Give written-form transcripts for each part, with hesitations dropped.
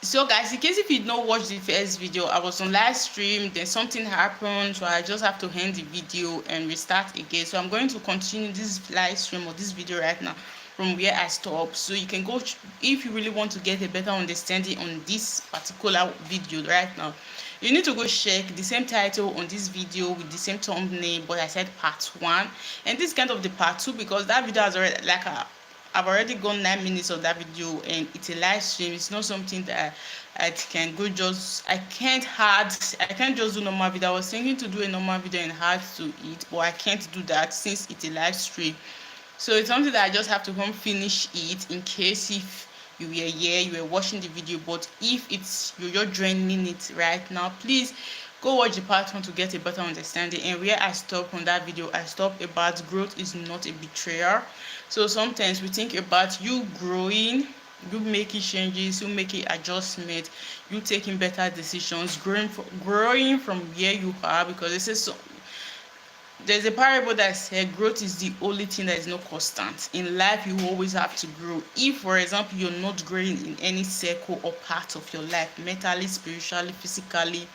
So guys, in case if you did not watch the first video, I was on live stream, then something happened, so I just have to end the video and restart again. So I'm going to continue this live stream or this video right now from where I stopped. So you can go, if you really want to get a better understanding on this particular video right now, you need to go check the same title on this video with the same thumbnail, but I said part 1, and this kind of the part 2 because that video has already I've already gone 9 minutes of that video, and it's a live stream. It's not something that I can go just, I can't just do normal video. I was thinking to do a normal video and add to it, but I can't do that since it's a live stream. So it's something that I just have to come finish it in case if you were here, you were watching the video. But if it's you're joining it right now, please go watch the part 1 to get a better understanding. And where I stopped on that video, I stopped about growth is not a betrayal. So sometimes we think about you growing, you making changes, you making adjustments, you taking better decisions, growing from where you are, because this is so. There's a parable that said growth is the only thing that is not constant. In life, you always have to grow. If, for example, you're not growing in any circle or part of your life, mentally, spiritually, physically,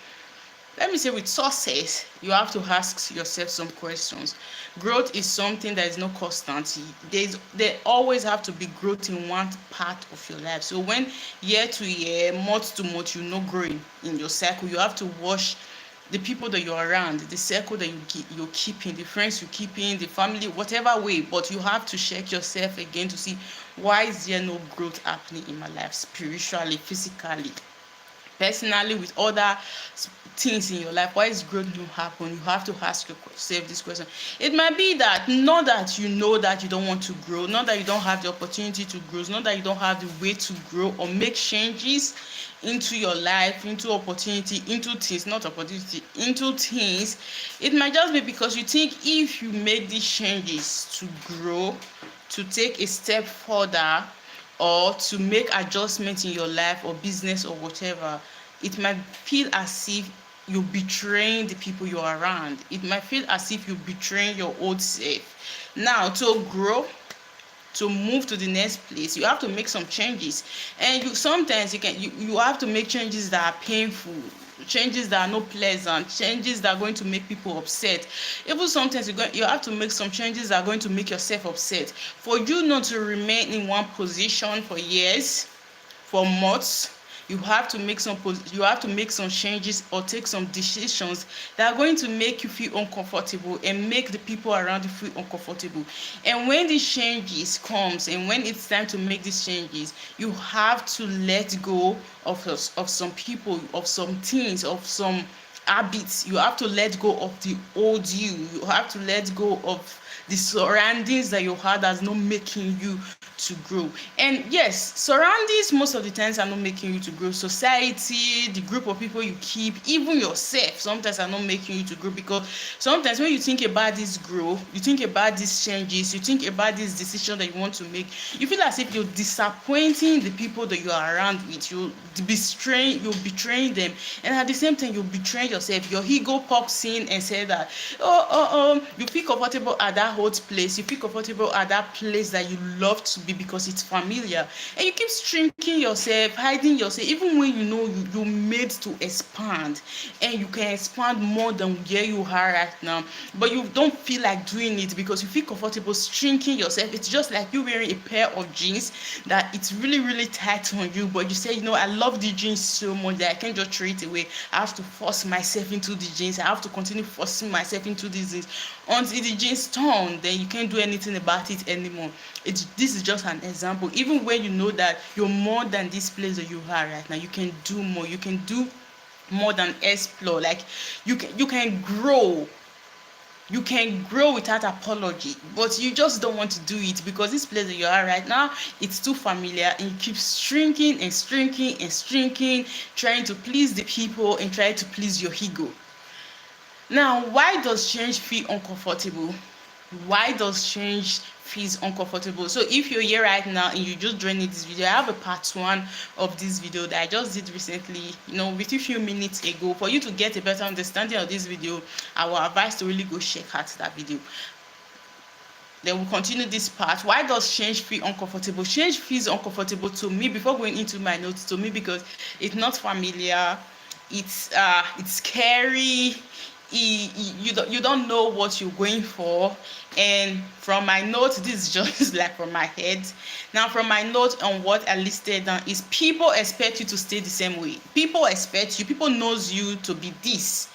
let me say with success, you have to ask yourself some questions. Growth is something that is not constant. There always have to be growth in one part of your life. So when year to year, month to month, you're not growing in your cycle, you have to watch the people that you're around, the circle that you're keeping, the friends you're keeping, the family, whatever way. But you have to check yourself again to see, why is there no growth happening in my life, spiritually, physically, personally, with other things in your life? Why is growth not happen? You have to ask yourself this question. It might be that not that you know that you don't want to grow, not that you don't have the opportunity to grow, not that you don't have the way to grow or make changes into your life, into opportunity, into things, not opportunity, into things. It might just be because you think if you make these changes to grow, to take a step further, or to make adjustments in your life or business or whatever, it might feel as if you're betraying the people you're around. It might feel as if you're betraying your old self. Now, to grow, to move to the next place, you have to make some changes. And sometimes you have to make changes that are painful, changes that are not pleasant, changes that are going to make people upset. Even sometimes you have to make some changes that are going to make yourself upset. For you not to remain in one position for years, for months, you have to make some changes or take some decisions that are going to make you feel uncomfortable and make the people around you feel uncomfortable. And when these changes comes, and when it's time to make these changes, you have to let go of some people, of some things, of some habits. You have to let go of the old you. You have to let go of the surroundings that you had that's not making you to grow. And yes, surroundings most of the times are not making you to grow. Society, the group of people you keep, even yourself sometimes are not making you to grow, because sometimes when you think about this growth, you think about these changes, you think about this decision that you want to make, you feel as if you're disappointing the people that you are around with. You're betraying them, and at the same time you're betraying yourself. Your ego pops in and says that you feel comfortable at that old place, you feel comfortable at that place that you love to be because it's familiar, and you keep shrinking yourself, hiding yourself, even when you know you're made to expand, and you can expand more than where you are right now, but you don't feel like doing it because you feel comfortable shrinking yourself. It's just like you wearing a pair of jeans that it's really, really tight on you, but you say, I love the jeans so much that I can't just throw it away. I have to force myself into the jeans. I have to continue forcing myself into these jeans until the jeans torn. Then you can't do anything about it anymore. This is just an example. Even when you know that you're more than this place that you are right now, you can do more. You can do more than explore. Like you can grow. You can grow without apology, but you just don't want to do it because this place that you are right now, it's too familiar, and you keep shrinking and shrinking and shrinking, trying to please the people and trying to please your ego. Now, why does change feel uncomfortable? Why does change feels uncomfortable? So if you're here right now and you just joined this video, I have a part 1 of this video that I just did recently, with a few minutes ago. For you to get a better understanding of this video, I will advise to really go check out that video. Then we'll continue this part. Why does change feel uncomfortable? Change feels uncomfortable to me before going into my notes, to me, because it's not familiar, it's scary. You don't know what you're going for. And from my notes, this is just like from my head. Now from my note on what I listed down is people expect you to stay the same way. People expect you, people knows you to be this,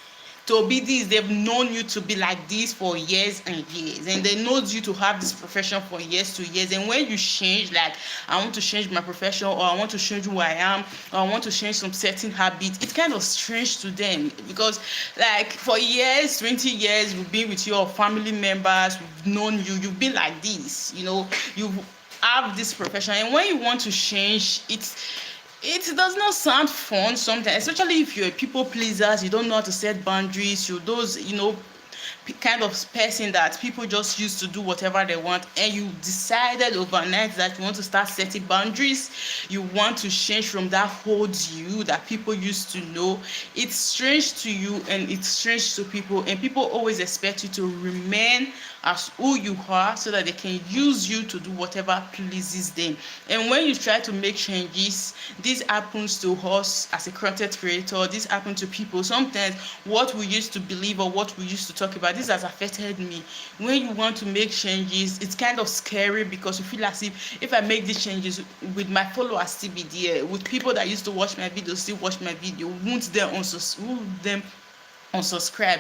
they've known you to be like this for years and years, and they know you to have this profession for years to years. And when you change, like, I want to change my profession, or I want to change who I am, or I want to change some certain habits, it's kind of strange to them, because like for years, 20 years, we've been with your family members, we've known you, you've been like this, you have this profession, and when you want to change, it does not sound fun sometimes, especially if you're a people pleaser, you don't know how to set boundaries, you're those, kind of person that people just used to do whatever they want, and you decided overnight that you want to start setting boundaries, you want to change from that old you that people used to know. It's strange to you, and it's strange to people, and people always expect you to remain as who you are so that they can use you to do whatever pleases them. And when you try to make changes, this happens to us as a content creator, this happens to people. Sometimes what we used to believe or what we used to talk about, this has affected me. When you want to make changes, it's kind of scary, because you feel as if I make these changes, with my followers still be there, with people that used to watch my video still watch my video, won't them unsubscribe,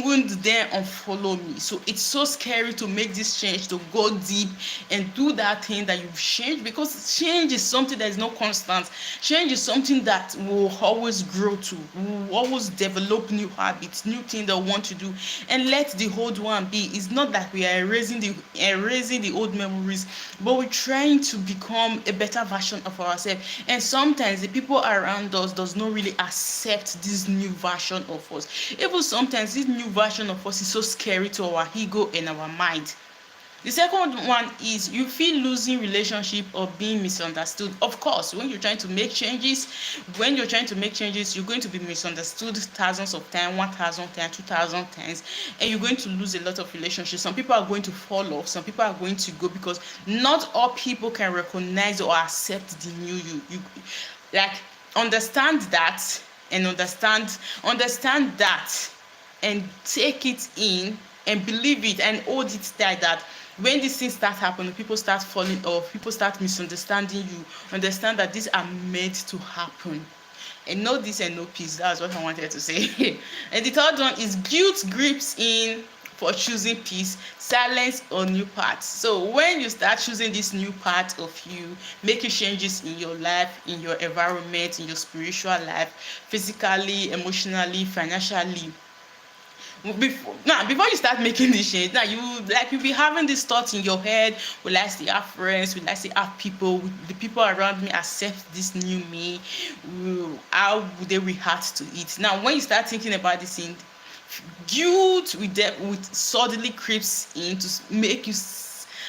won't then unfollow me? So it's so scary to make this change, to go deep and do that thing that you've changed, because change is something that is not constant. Change is something that will always grow to, will always develop new habits, new things that we want to do, and let the old one be. It's not that we are erasing the old memories, but we're trying to become a better version of ourselves. And sometimes the people around us does not really accept this new version of us. Even sometimes this new version of us is so scary to our ego and our mind. The second one is you feel losing relationship or being misunderstood. Of course, when you're trying to make changes, you're going to be misunderstood thousands of times, 1,000 times, 2,000 times, and you're going to lose a lot of relationships. Some people are going to fall off, some people are going to go, because not all people can recognize or accept the new you. Like, understand that, and understand that, and take it in and believe it and hold it tight, that when these things start happening, people start falling off, people start misunderstanding you, understand that these are meant to happen. And know this and know peace. That's what I wanted to say. And the third one is guilt grips in for choosing peace, silence, or new paths. So when you start choosing this new part of you, making changes in your life, in your environment, in your spiritual life, physically, emotionally, financially, before you start making this change, now you'll be having this thought in your head: will I still have friends, will I still have people, will the people around me accept this new me, how would they react to it? Now when you start thinking about this thing, guilt with suddenly creeps in to make you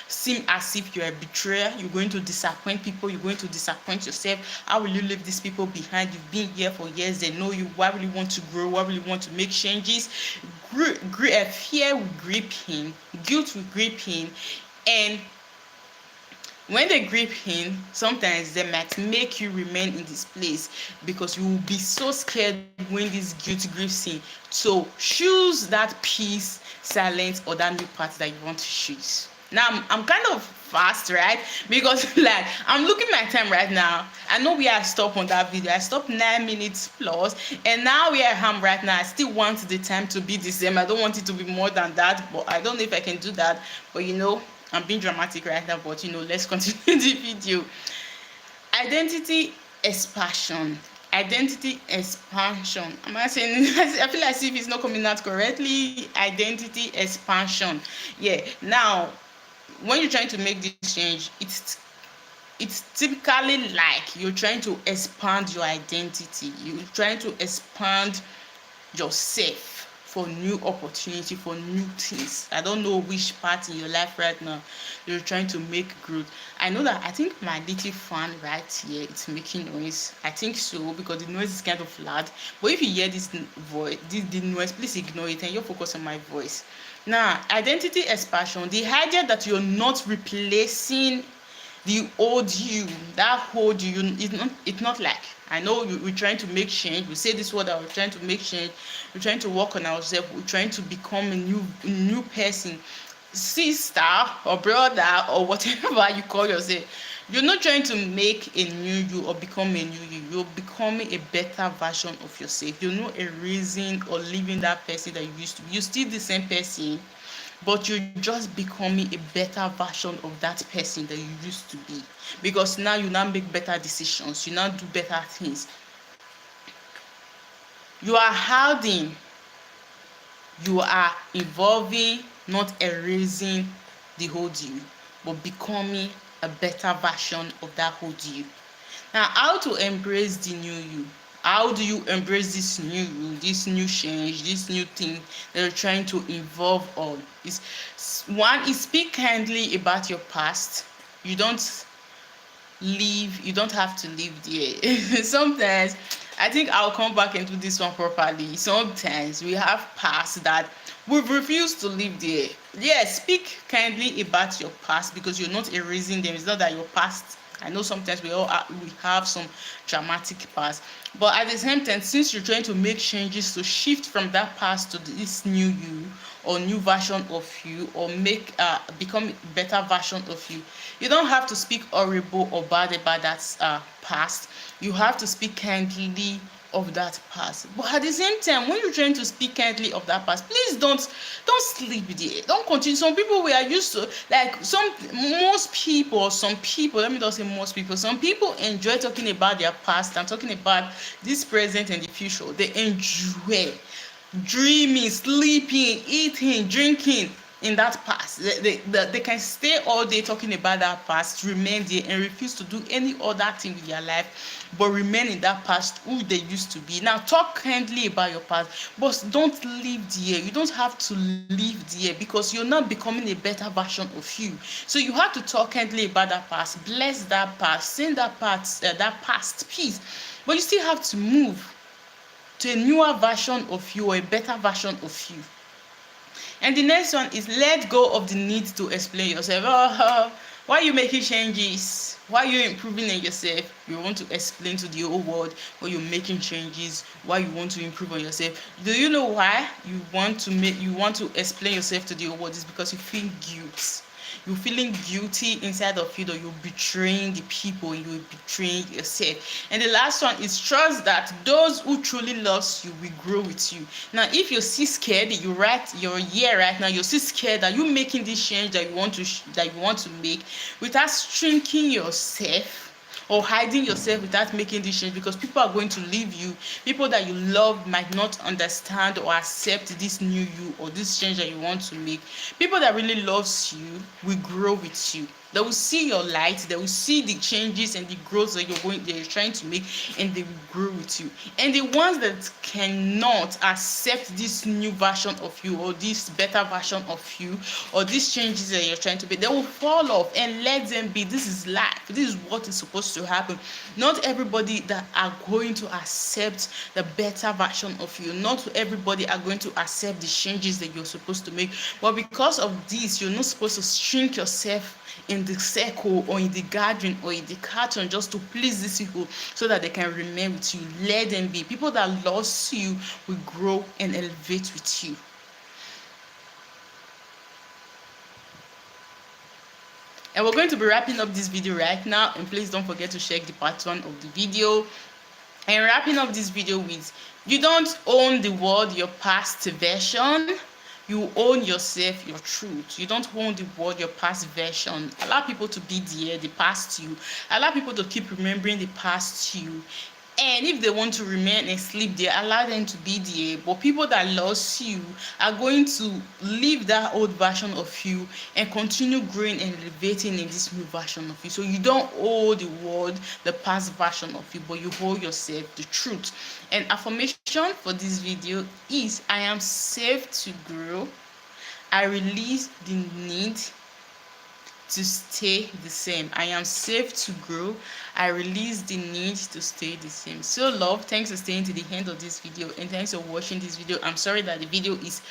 seem as if you're a betrayer. You're going to disappoint people, you're going to disappoint yourself. How will you leave these people behind? You've been here for years, they know you. Why will you want to grow? Why will you want to make changes? Fear will grip him, guilt will grip him, and when they grip him, sometimes they might make you remain in this place, because you will be so scared when this guilt grips him. So choose that peace, silence, or that new path that you want to choose. Now I'm kind of fast, right? Because like I'm looking at my time right now. I know where I stopped on that video. I stopped 9 minutes plus, and now where I am right now, I still want the time to be the same. I don't want it to be more than that, but I don't know if I can do that. But I'm being dramatic right now, but let's continue the video. Identity expansion. Am I saying? I feel as if it's not coming out correctly. Identity expansion. Yeah. Now, when you're trying to make this change, it's typically like you're trying to expand your identity. You're trying to expand yourself for new opportunity, for new things. I don't know which part in your life right now you're trying to make growth. I know that I think my little fan right here it's making noise. I think so because the noise is kind of loud. But if you hear this voice, the noise, please ignore it and you focus on my voice. Now, identity expansion, the idea that you're not replacing the old you, that old you, it's not like, I know we're trying to make change. We say this word that we're trying to make change. We're trying to work on ourselves. We're trying to become a new person, sister or brother or whatever you call yourself. You're not trying to make a new you or become a new you. You're becoming a better version of yourself. You're not erasing or leaving that person that you used to be. You're still the same person, but you're just becoming a better version of that person that you used to be, because now you now make better decisions, you now do better things. You are hiding, you are evolving, not erasing the old you, but becoming a better version of that old you. Now, how to embrace the new you? How do you embrace this new you, this new change, this new thing that you're trying to evolve on? Is one is speak kindly about your past. You don't have to live there. Sometimes I think I'll come back and do this one properly. Sometimes we have past that we've refused to live there. Yes, speak kindly about your past because you're not erasing them. It's not that your past, I know sometimes we have some dramatic past, but at the same time, since you're trying to make changes to shift from that past to this new you or new version of you, or make become a better version of you, you don't have to speak horrible or bad about that past. You have to speak kindly of that past. But at the same time, when you're trying to speak kindly of that past, please don't sleep there. Don't continue. Some people we are used to, like most people, some people, let me not say most people, some people enjoy talking about their past and talking about this present and the future. They enjoy dreaming, sleeping, eating, drinking in that past. They can stay all day talking about that past, remain there and refuse to do any other thing with their life, but remain in that past who they used to be. Now talk kindly about your past, but don't live there. You don't have to live there because you're not becoming a better version of you. So you have to talk kindly about that past, bless that past, send that past peace, but you still have to move to a newer version of you or a better version of you. And the next one is let go of the need to explain yourself. Why are you making changes? Why are you improving in yourself? You want to explain to the whole world why you're making changes, why you want to improve on yourself. Do you know why you want to explain yourself to the whole world? It's because you feel guilt. You're feeling guilty inside of you that you're betraying the people, you're betraying yourself. And the last one is trust that those who truly loves you will grow with you. Now, if you're still scared, you're here right now, you're still scared that you're making this change that you want to make without shrinking yourself or hiding yourself without making this change, because people are going to leave you. People that you love might not understand or accept this new you or this change that you want to make. People that really loves you will grow with you. They will see your light, they will see the changes and the growth that you're trying to make, and they will grow with you. And the ones that cannot accept this new version of you or this better version of you or these changes that you're trying to make, they will fall off and let them be. This is life. This is what is supposed to happen. Not everybody that are going to accept the better version of you. Not everybody are going to accept the changes that you're supposed to make. But because of this, you're not supposed to shrink yourself in the circle or in the gathering or in the carton just to please these people so that they can remain with you. Let them be. People that love you will grow and elevate with you. And we're going to be wrapping up this video right now, and please don't forget to check the part 1 of the video. And wrapping up this video with, you don't own the world, your past version. You own yourself, your truth. You don't own the world, your past version. Allow people to be there, the past you. Allow people to keep remembering the past you. And if they want to remain and sleep there, allow them to be there. But people that lost you are going to leave that old version of you and continue growing and elevating in this new version of you. So you don't owe the world the past version of you, but you hold yourself the truth. And affirmation for this video is: I am safe to grow. I release the need to stay the same. I am safe to grow. I release the need to stay the same. So love, thanks for staying to the end of this video, and thanks for watching this video. I'm sorry that the video is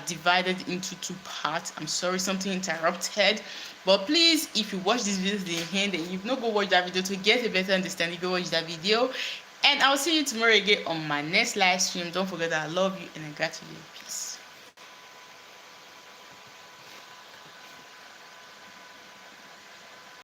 divided into two parts. I'm sorry something interrupted, but please, if you watch this video to the end and you've not go watch that video to get a better understanding, go watch that video. And I'll see you tomorrow again on my next live stream. Don't forget that I love you and I got you. Peace.